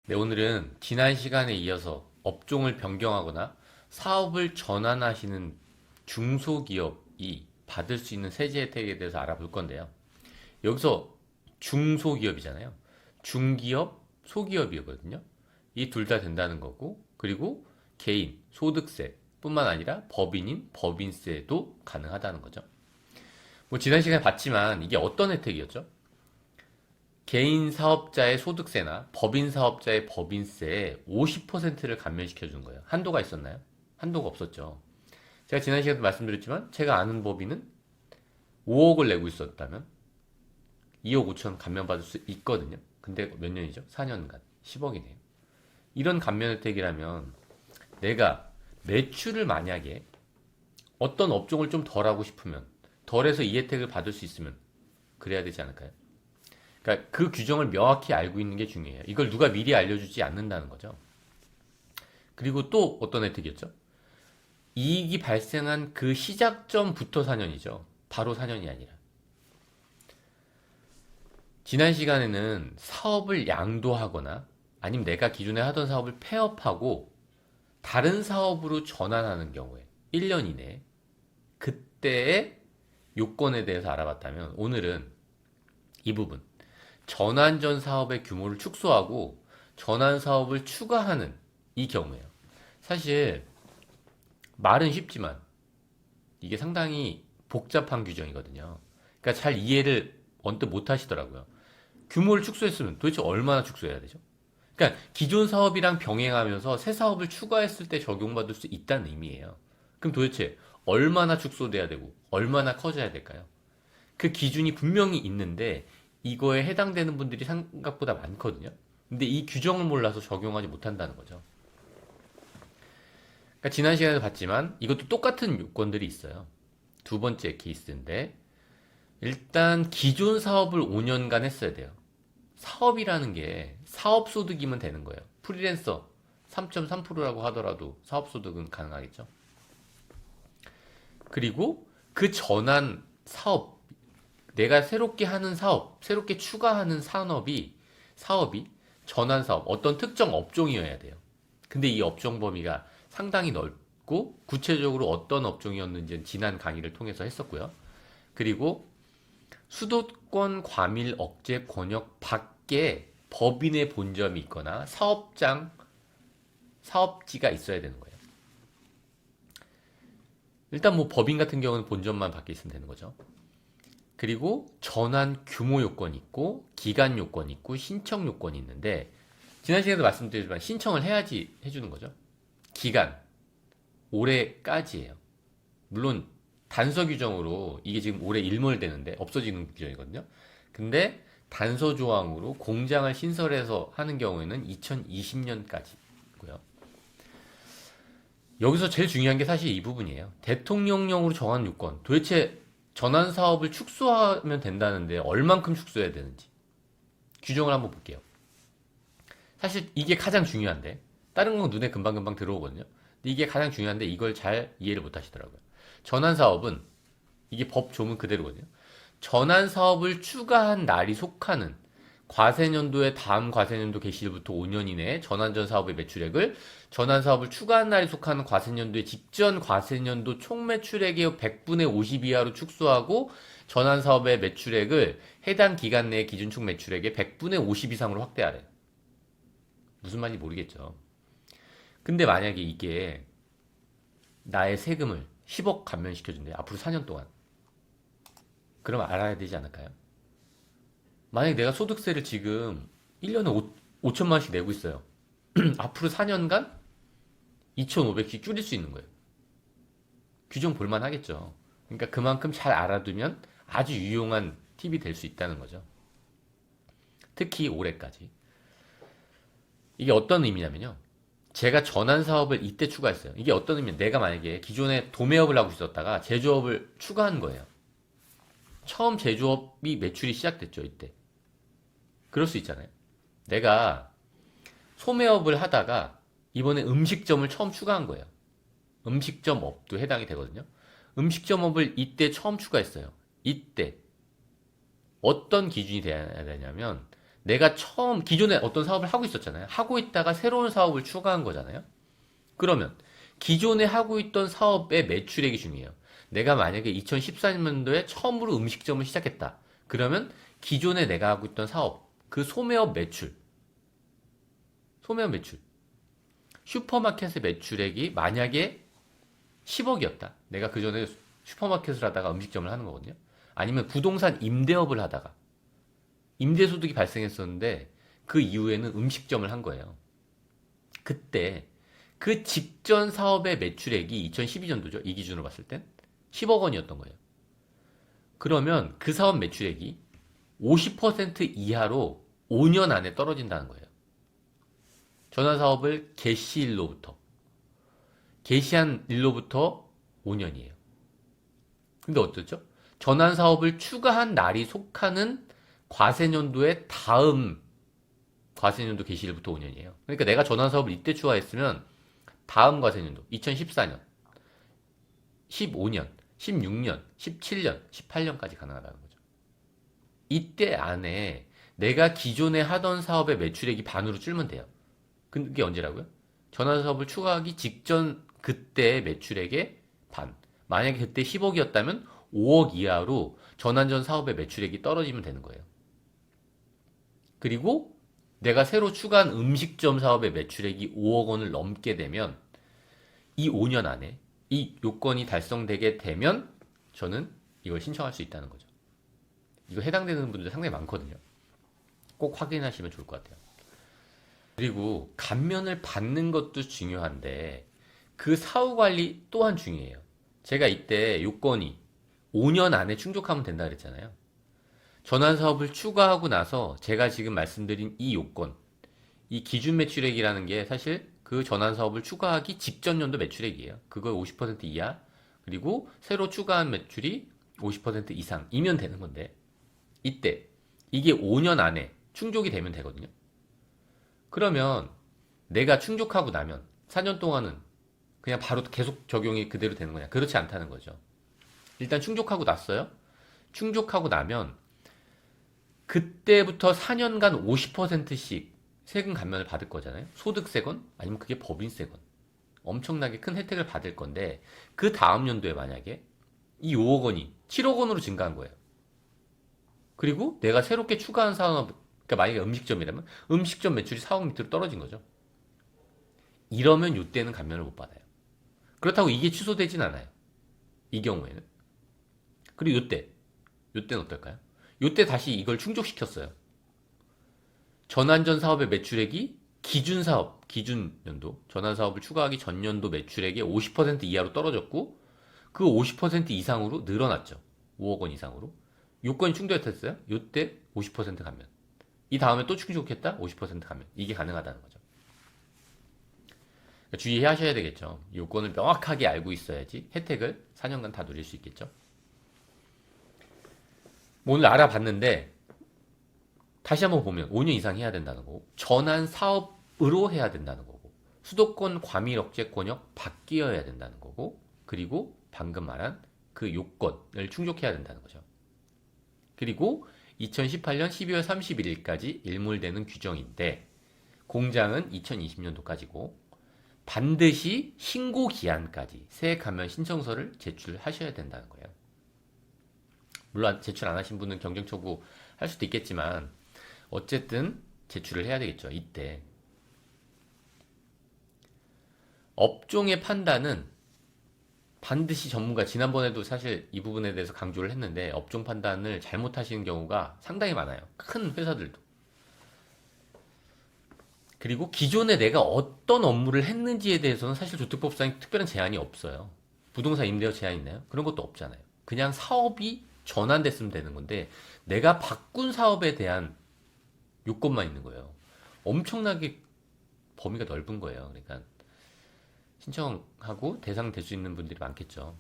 네, 오늘은 지난 시간에 이어서 업종을 변경하거나 사업을 전환하시는 중소기업이 받을 수 있는 세제 혜택에 대해서 알아볼 건데요. 여기서 중소기업이잖아요. 중기업, 소기업이거든요. 이 둘 다 된다는 거고, 그리고 개인, 소득세 뿐만 아니라 법인인 법인세도 가능하다는 거죠. 뭐 지난 시간에 봤지만 이게 어떤 혜택이었죠? 개인 사업자의 소득세나 법인 사업자의 법인세에 50%를 감면시켜 주는 거예요. 한도가 있었나요? 한도가 없었죠. 제가 지난 시간에도 말씀드렸지만 제가 아는 법인은 5억을 내고 있었다면 2억 5천 감면받을 수 있거든요. 근데 몇 년이죠? 4년간 10억이네요. 이런 감면 혜택이라면 내가 매출을 만약에 어떤 업종을 좀 덜 하고 싶으면 덜해서 이 혜택을 받을 수 있으면 그래야 되지 않을까요? 그러니까 그 규정을 명확히 알고 있는 게 중요해요. 이걸 누가 미리 알려주지 않는다는 거죠. 그리고 또 어떤 혜택이었죠? 이익이 발생한 그 시작점부터 4년이죠. 바로 4년이 아니라. 지난 시간에는 사업을 양도하거나 아니면 내가 기존에 하던 사업을 폐업하고 다른 사업으로 전환하는 경우에 1년 이내에 그때의 요건에 대해서 알아봤다면 오늘은 이 부분 전환 전 사업의 규모를 축소하고 전환 사업을 추가하는 이 경우예요. 사실 말은 쉽지만 이게 상당히 복잡한 규정이거든요. 그러니까 잘 이해를 언뜻 못 하시더라고요. 규모를 축소했으면 도대체 얼마나 축소해야 되죠? 그러니까 기존 사업이랑 병행하면서 새 사업을 추가했을 때 적용받을 수 있다는 의미예요. 그럼 도대체 얼마나 축소돼야 되고 얼마나 커져야 될까요? 그 기준이 분명히 있는데 이거에 해당되는 분들이 생각보다 많거든요. 근데 이 규정을 몰라서 적용하지 못한다는 거죠. 그러니까 지난 시간에도 봤지만 이것도 똑같은 요건들이 있어요. 두 번째 케이스인데 일단 기존 사업을 5년간 했어야 돼요. 사업이라는 게 사업소득이면 되는 거예요. 프리랜서 3.3%라고 하더라도 사업소득은 가능하겠죠. 그리고 그 전환 사업, 내가 새롭게 하는 사업, 새롭게 추가하는 사업이 전환 사업, 어떤 특정 업종이어야 돼요. 근데 이 업종 범위가 상당히 넓고 구체적으로 어떤 업종이었는지는 지난 강의를 통해서 했었고요. 그리고 수도권 과밀 억제 권역 밖에 법인의 본점이 있거나 사업지가 있어야 되는 거예요. 일단 뭐 법인 같은 경우는 본점만 밖에 있으면 되는 거죠. 그리고 전환 규모 요건이 있고 기간 요건이 있고 신청 요건이 있는데 지난 시간에도 말씀드렸지만 신청을 해야지 해주는 거죠. 기간 올해까지예요. 물론 단서 규정으로 이게 지금 올해 일몰되는데 없어지는 규정이거든요. 근데 단서 조항으로 공장을 신설해서 하는 경우에는 2020년까지고요. 여기서 제일 중요한 게 사실 이 부분이에요. 대통령령으로 정한 요건. 도대체 전환 사업을 축소하면 된다는데 얼만큼 축소해야 되는지 규정을 한번 볼게요. 사실 이게 가장 중요한데 다른 건 눈에 금방금방 들어오거든요. 근데 이게 가장 중요한데 이걸 잘 이해를 못 하시더라고요. 전환 사업은 이게 법 조문 그대로거든요. 전환 사업을 추가한 날이 속하는 과세년도의 다음 과세년도 개시일부터 5년 이내에 전환 전 사업의 매출액을 전환 사업을 추가한 날이 속하는 과세년도의 직전 과세년도 총 매출액의 100분의 50 이하로 축소하고 전환 사업의 매출액을 해당 기간 내의 기준총 매출액의 100분의 50 이상으로 확대하래요. 무슨 말인지 모르겠죠. 근데 만약에 이게 나의 세금을 10억 감면시켜준대. 앞으로 4년 동안. 그럼 알아야 되지 않을까요? 만약에 내가 소득세를 지금 1년에 5천만 원씩 내고 있어요. 앞으로 4년간 2,500씩 줄일 수 있는 거예요. 규정 볼만 하겠죠. 그러니까 그만큼 잘 알아두면 아주 유용한 팁이 될 수 있다는 거죠. 특히 올해까지. 이게 어떤 의미냐면요. 제가 전환 사업을 이때 추가했어요. 이게 어떤 의미냐. 내가 만약에 기존에 도매업을 하고 있었다가 제조업을 추가한 거예요. 처음 제조업이 매출이 시작됐죠, 이때. 그럴 수 있잖아요. 내가 소매업을 하다가 이번에 음식점을 처음 추가한 거예요. 음식점업도 해당이 되거든요. 음식점업을 이때 처음 추가했어요. 이때 어떤 기준이 돼야 되냐면 내가 처음 기존에 어떤 사업을 하고 있었잖아요. 하고 있다가 새로운 사업을 추가한 거잖아요. 그러면 기존에 하고 있던 사업의 매출액이 중요해요. 내가 만약에 2014년도에 처음으로 음식점을 시작했다. 그러면 기존에 내가 하고 있던 사업, 그 소매업 매출, 슈퍼마켓의 매출액이 만약에 10억이었다. 내가 그 전에 슈퍼마켓을 하다가 음식점을 하는 거거든요. 아니면 부동산 임대업을 하다가 임대소득이 발생했었는데 그 이후에는 음식점을 한 거예요. 그때 그 직전 사업의 매출액이 2012년도죠. 이 기준으로 봤을 땐 10억 원이었던 거예요. 그러면 그 사업 매출액이 50% 이하로 5년 안에 떨어진다는 거예요. 전환사업을 개시한 일로부터 5년이에요. 근데 어떻죠? 전환사업을 추가한 날이 속하는 과세년도의 다음 과세년도 개시일부터 5년이에요. 그러니까 내가 전환사업을 이때 추가했으면 다음 과세년도 2014년, 15년, 16년, 17년, 18년까지 가능하다는 거죠. 이때 안에 내가 기존에 하던 사업의 매출액이 반으로 줄면 돼요. 그게 언제라고요? 전환사업을 추가하기 직전 그때의 매출액의 반. 만약에 그때 10억이었다면 5억 이하로 전환전 사업의 매출액이 떨어지면 되는 거예요. 그리고 내가 새로 추가한 음식점 사업의 매출액이 5억 원을 넘게 되면 이 5년 안에 이 요건이 달성되게 되면 저는 이걸 신청할 수 있다는 거죠. 이거 해당되는 분들 상당히 많거든요. 꼭 확인하시면 좋을 것 같아요. 그리고 감면을 받는 것도 중요한데 그 사후 관리 또한 중요해요. 제가 이때 요건이 5년 안에 충족하면 된다 그랬잖아요. 전환 사업을 추가하고 나서 제가 지금 말씀드린 이 요건, 이 기준 매출액이라는 게 사실 그 전환 사업을 추가하기 직전 연도 매출액이에요. 그거 50% 이하, 그리고 새로 추가한 매출이 50% 이상이면 되는 건데 이때 이게 5년 안에 충족이 되면 되거든요. 그러면 내가 충족하고 나면 4년 동안은 그냥 바로 계속 적용이 그대로 되는 거냐? 그렇지 않다는 거죠. 일단 충족하고 났어요. 충족하고 나면 그때부터 4년간 50%씩 세금 감면을 받을 거잖아요. 소득세건 아니면 그게 법인세건 엄청나게 큰 혜택을 받을 건데 그 다음 연도에 만약에 이 5억 원이 7억 원으로 증가한 거예요. 그리고 내가 새롭게 추가한 사업, 그러니까 만약에 음식점이라면 음식점 매출이 4억 밑으로 떨어진 거죠. 이러면 이때는 감면을 못 받아요. 그렇다고 이게 취소되진 않아요. 이 경우에는. 그리고 이때는 어떨까요? 이때 다시 이걸 충족시켰어요. 전환전 사업의 매출액이 기준 연도, 전환 사업을 추가하기 전 연도 매출액의 50% 이하로 떨어졌고 그 50% 이상으로 늘어났죠. 5억 원 이상으로. 요건이 충족했어요. 이때 50% 감면. 이 다음에 또 충족했다? 50% 감면. 이게 가능하다는 거죠. 그러니까 주의하셔야 되겠죠. 요건을 명확하게 알고 있어야지 혜택을 4년간 다 누릴 수 있겠죠. 오늘 알아봤는데 다시 한번 보면 5년 이상 해야 된다는 거고 전환 사업으로 해야 된다는 거고 수도권 과밀 억제 권역 바뀌어야 된다는 거고 그리고 방금 말한 그 요건을 충족해야 된다는 거죠. 그리고 2018년 12월 31일까지 일몰되는 규정인데 공장은 2020년도까지고 반드시 신고 기한까지 세액 감면 신청서를 제출하셔야 된다는 거예요. 물론 제출 안 하신 분은 경정 청구할 수도 있겠지만 어쨌든 제출을 해야 되겠죠. 이때 업종의 판단은 반드시 전문가, 지난번에도 사실 이 부분에 대해서 강조를 했는데 업종 판단을 잘못하시는 경우가 상당히 많아요. 큰 회사들도. 그리고 기존에 내가 어떤 업무를 했는지에 대해서는 사실 조특법상에 특별한 제한이 없어요. 부동산 임대업 제한 있나요? 그런 것도 없잖아요. 그냥 사업이 전환됐으면 되는 건데 내가 바꾼 사업에 대한 요건만 있는 거예요. 엄청나게 범위가 넓은 거예요. 그러니까 신청하고 대상 될 수 있는 분들이 많겠죠.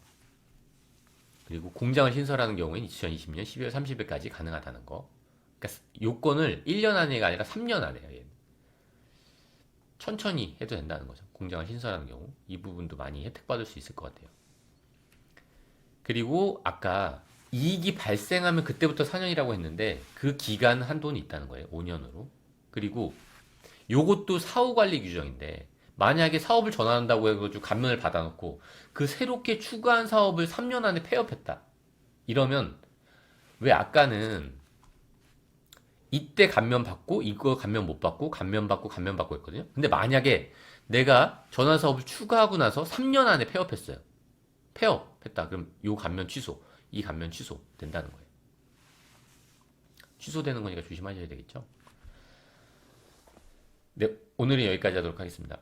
그리고 공장을 신설하는 경우에는 2020년 12월 30일까지 가능하다는 거. 그러니까 요건을 1년 안에가 아니라 3년 안에요. 얘는. 천천히 해도 된다는 거죠. 공장을 신설하는 경우 이 부분도 많이 혜택 받을 수 있을 것 같아요. 그리고 아까 이익이 발생하면 그때부터 4년이라고 했는데 그 기간 한도는 있다는 거예요. 5년으로. 그리고 요것도 사후관리 규정인데 만약에 사업을 전환한다고 해가지고 감면을 받아놓고 그 새롭게 추가한 사업을 3년 안에 폐업했다. 이러면 왜 아까는 이때 감면 받고 이거 감면 못 받고 감면 받고 감면 받고 했거든요. 근데 만약에 내가 전환 사업을 추가하고 나서 3년 안에 폐업했어요. 폐업했다. 그럼 요 감면 취소, 이 감면 취소 된다는 거예요. 취소되는 거니까 조심하셔야 되겠죠. 네, 오늘은 여기까지 하도록 하겠습니다.